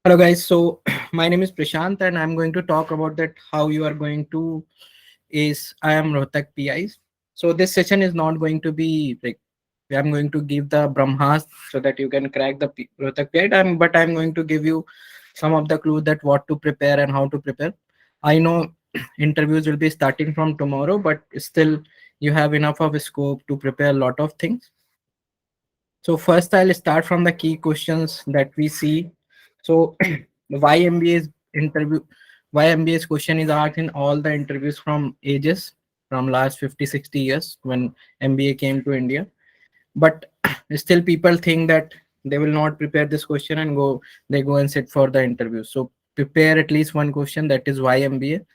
Hello guys, so my name is Prashant and I'm going to talk about that how you are going to is IIM Rohtak PIs. So this session is not going to be like I'm going to give the Brahmas so that you can crack the Rohtak PI, but I'm going to give you some of the clues that what to prepare and how to prepare. I know interviews will be starting from tomorrow, but still you have enough of a scope to prepare a lot of things. So first I'll start from the key questions that we see. So why MBA's interview why MBA's question is asked in all the interviews from ages from last 50 60 years when MBA came to India. But still people think that they will not prepare this question and they go and sit for the interview. So prepare at least one question, that is why MBA.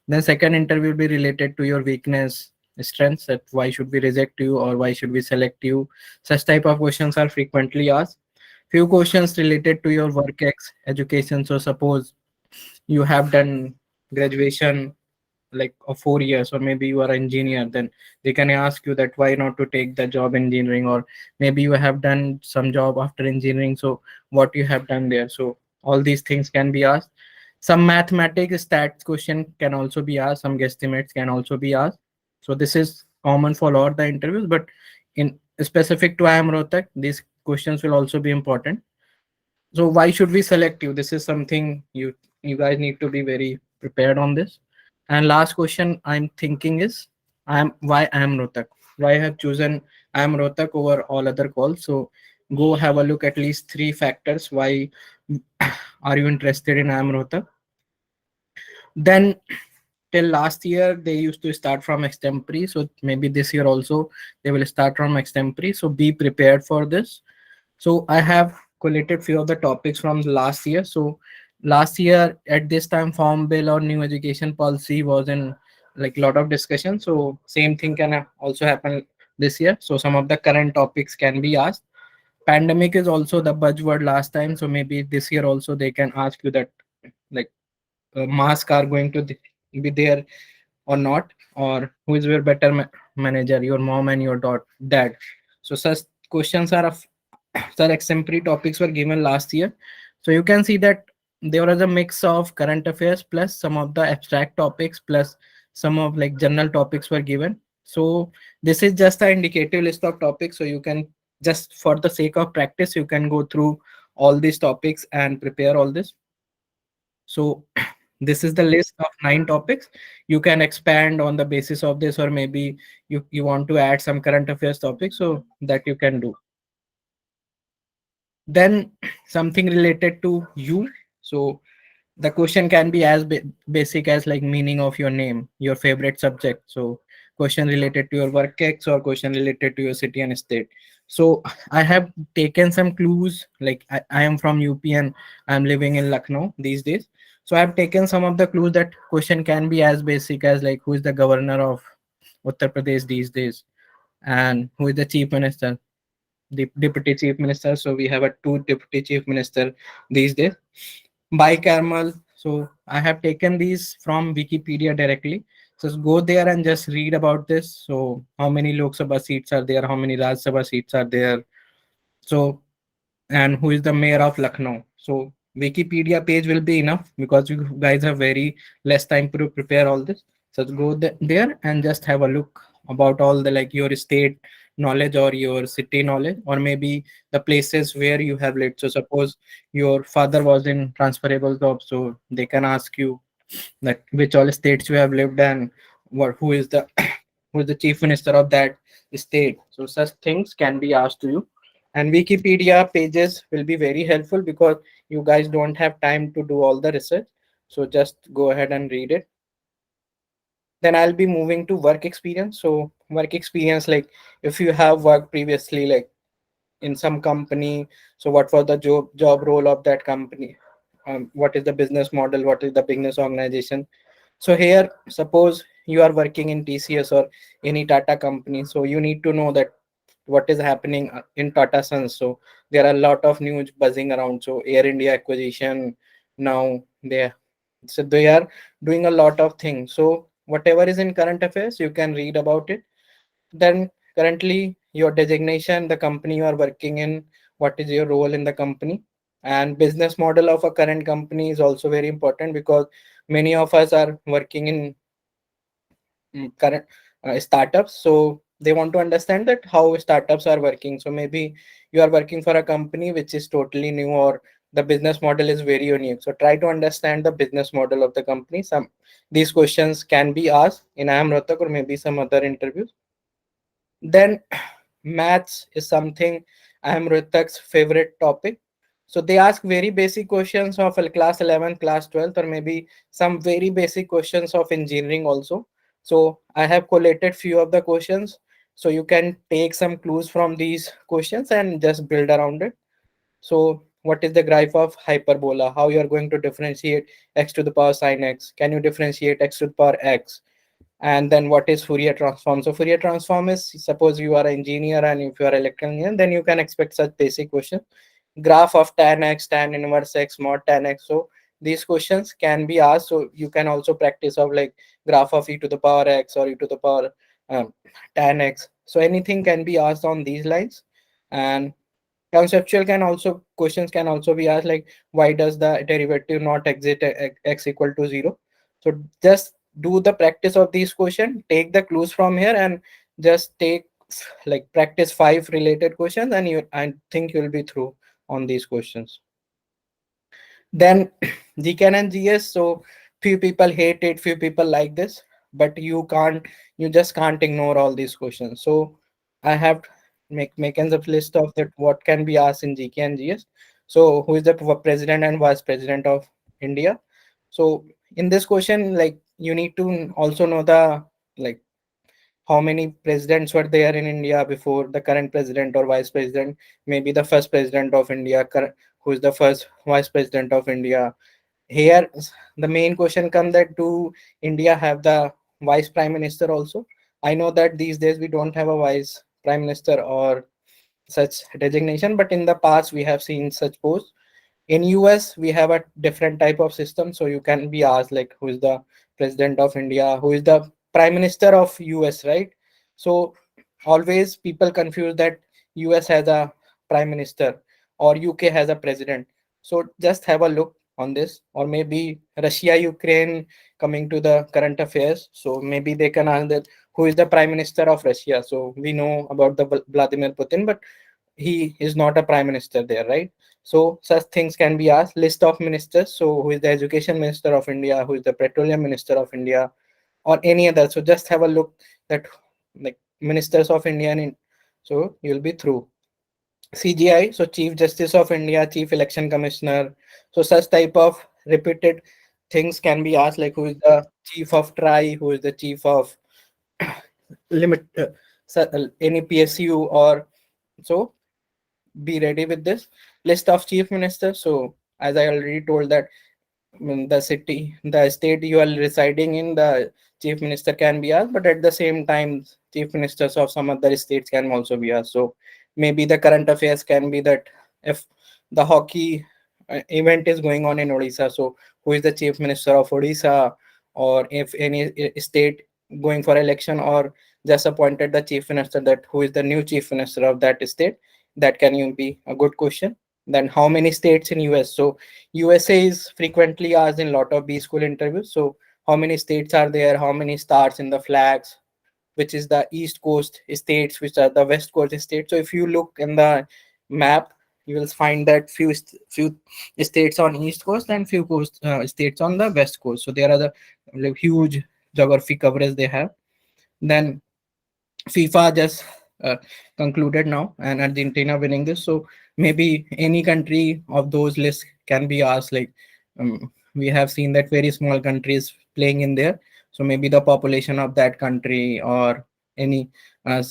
Then second interview will be related to your weakness, strengths, that why should we reject you or why should we select you. Such type of questions are frequently asked. Few questions related to your education. So suppose you have done graduation like of 4 years, or maybe you are an engineer, then they can ask you that why not to take the job engineering, or maybe you have done some job after engineering, so what you have done there. So all these things can be asked. Some mathematics stats question can also be asked, some guesstimates can also be asked. So this is common for all the interviews, but in specific to IIM Rohtak, these questions will also be important. So why should we select you? This is something you guys need to be very prepared on this. And last question I'm thinking is I am Rohtak. Why I have chosen I am Rohtak over all other calls. So go have a look at least three factors why are you interested in I am Rohtak. Then till last year they used to start from extempore, so maybe this year also they will start from extempore. So be prepared for this. So I have collated few of the topics from last year. So last year at this time, Farm Bill or new education policy was in like lot of discussion. So same thing can also happen this year. So some of the current topics can be asked. Pandemic is also the buzzword last time. So maybe this year also they can ask you that like mask are going to be there or not, or who is your better manager, your mom and your dad. So such questions are of such exemplary topics were given last year. So you can see that there was a mix of current affairs plus some of the abstract topics plus some of like general topics were given. So this is just an indicative list of topics, so you can just for the sake of practice you can go through all these topics and prepare all this. So this is the list of 9 topics. You can expand on the basis of this, or maybe you want to add some current affairs topics, so that you can do. Then something related to you. So the question can be as basic as like meaning of your name, your favorite subject. So question related to your work ex, or question related to your city and state. So I have taken some clues, like I am from UP and I'm living in Lucknow these days. So I have taken some of the clues that question can be as basic as like who is the governor of Uttar Pradesh these days, and who is the chief minister, the deputy chief minister. So we have a two deputy chief minister these days. Bicameral. So I have taken these from Wikipedia directly. So go there and just read about this. So how many Lok Sabha seats are there? How many Rajya Sabha seats are there? So, and who is the mayor of Lucknow? So Wikipedia page will be enough because you guys have very less time to prepare all this. So go there and just have a look about all the like your state knowledge or your city knowledge, or maybe the places where you have lived. So suppose your father was in transferable job, so they can ask you that which all states you have lived and what who is the who is the chief minister of that state. So such things can be asked to you. And Wikipedia pages will be very helpful because you guys don't have time to do all the research. So just go ahead and read it. Then I'll be moving to work experience. So work experience, like if you have worked previously, like in some company, so what was the job role of that company, what is the business model, what is the business organization. So here suppose you are working in TCS or any Tata company, so you need to know that what is happening in Tata Sons. So there are a lot of news buzzing around. So Air India acquisition, now they are doing a lot of things. So whatever is in current affairs you can read about it. Then currently your designation, the company you are working in, what is your role in the company. And business model of a current company is also very important, because many of us are working in current startups, so they want to understand that how startups are working. So maybe you are working for a company which is totally new, or the business model is very unique, so try to understand the business model of the company. Some these questions can be asked in IIM Rohtak or maybe some other interviews. Then maths is something IIM Rohtak's favorite topic. So they ask very basic questions of class 11, class 12, or maybe some very basic questions of engineering also. So I have collated few of the questions. So you can take some clues from these questions and just build around it. So what is the graph of hyperbola? How you are going to differentiate x to the power sine x? Can you differentiate x to the power x? And then what is Fourier transform? So Fourier transform is, suppose you are an engineer and if you are electrical engineer, then you can expect such basic question. Graph of tan x, tan inverse x, mod tan x. So these questions can be asked. So you can also practice of like graph of e to the power x or e to the power um, tan x. So anything can be asked on these lines. And conceptual can also, questions can also be asked like, why does the derivative not exit x equal to 0? So just do the practice of these questions, take the clues from here, and just take like practice 5 related questions, and you, I think you'll be through on these questions. Then GCAN and GS. So few people hate it, few people like this, but you can't, you just can't ignore all these questions. So I have making the list of that what can be asked in GK and GS. So who is the president and vice president of India? So in this question, like you need to also know the like how many presidents were there in India before the current president or vice president, maybe the first president of India, who is the first vice president of India. Here, the main question comes that do India have the vice prime minister also? I know that these days we don't have a vice prime minister or such designation, but in the past we have seen such posts. In US we have a different type of system, so you can be asked like who is the president of India, who is the prime minister of US, right? So always people confuse that US has a prime minister or UK has a president. So just have a look on this, or maybe Russia Ukraine coming to the current affairs, so maybe they can ask that who is the prime minister of Russia. So we know about the Vladimir Putin, but he is not a prime minister there, right? So such things can be asked. List of ministers. So who is the education minister of India? Who is the petroleum minister of India? Or any other. So just have a look that like ministers of India, and so you'll be through. CGI. So Chief Justice of India, Chief Election Commissioner. So such type of repeated things can be asked, like who is the chief of TRI, who is the chief of limit any PSU, or so be ready with this list of chief ministers. So as I already told that the city, the state you are residing in, the chief minister can be asked, but at the same time chief ministers of some other states can also be asked. So maybe the current affairs can be that if the hockey event is going on in Odisha, so who is the chief minister of Odisha? Or if any state going for election or just appointed the chief minister, that who is the new chief minister of that state? That can you be a good question. Then how many states in US? So USA is frequently asked in a lot of B school interviews. So how many states are there? How many stars in the flags? Which is the East Coast states? Which are the West Coast states? So if you look in the map, you will find that few states on East Coast and few states on the West Coast. So there are the like, huge geography coverage they have. Then FIFA just uh, concluded now, and Argentina winning this. So maybe any country of those lists can be asked. Like we have seen that very small countries playing in there. So maybe the population of that country, or any uh,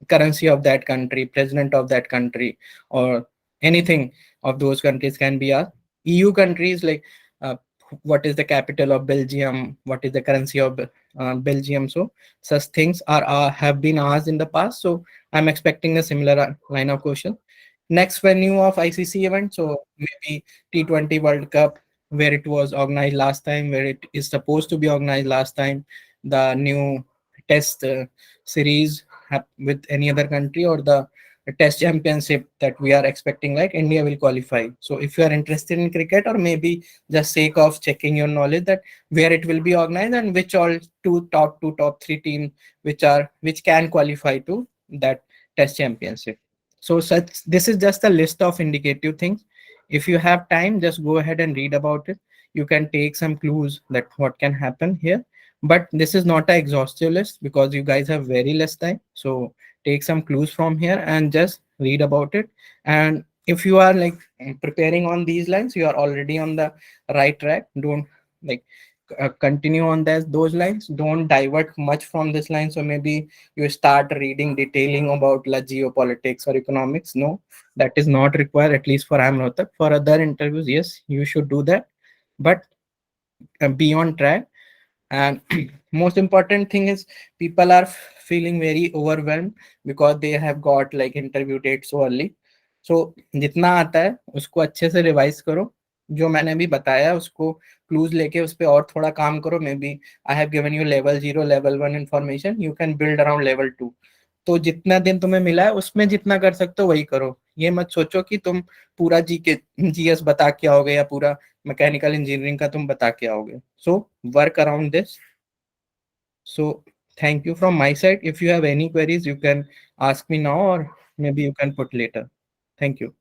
currency of that country, president of that country, or anything of those countries can be asked. EU countries like what is the capital of Belgium, what is the currency of Belgium. So such things are have been asked in the past. So I'm expecting a similar line of question. Next venue of ICC event, so maybe T20 World Cup, where it was organized last time, where it is supposed to be organized last time. The new test series with any other country, or the test championship that we are expecting, like India will qualify. So if you are interested in cricket, or maybe just sake of checking your knowledge, that where it will be organized and which all two top three teams which can qualify to that test championship. So such, this is just a list of indicative things. If you have time, just go ahead and read about it. You can take some clues that what can happen here, but this is not an exhaustive list because you guys have very less time. So take some clues from here and just read about it. And if you are like preparing on these lines, you are already on the right track. Don't like continue on those lines. Don't divert much from this line. So maybe you start reading detailing about la geopolitics or economics. No, that is not required, at least for IIM Rohtak. For other interviews, yes, you should do that, but be on track. And most important thing is, people are feeling very overwhelmed because they have got like interview date so early. So जितना आता है उसको अच्छे से revise करो, जो मैंने अभी बताया उसको क्लूज लेके उस पर और थोड़ा काम करो. Maybe I have given you level 0 level 1 information, you can build around level 2. तो जितना दिन तुम्हें मिला है उसमें जितना कर सकते हो वही करो. ये मत सोचो कि तुम पूरा जी के जीएस बता के आओगे या पूरा मैकेनिकल इंजीनियरिंग का तुम बता के आओगे. So work around this. So thank you from my side. If you have any queries, you can ask me now, or maybe you can put later. Thank you.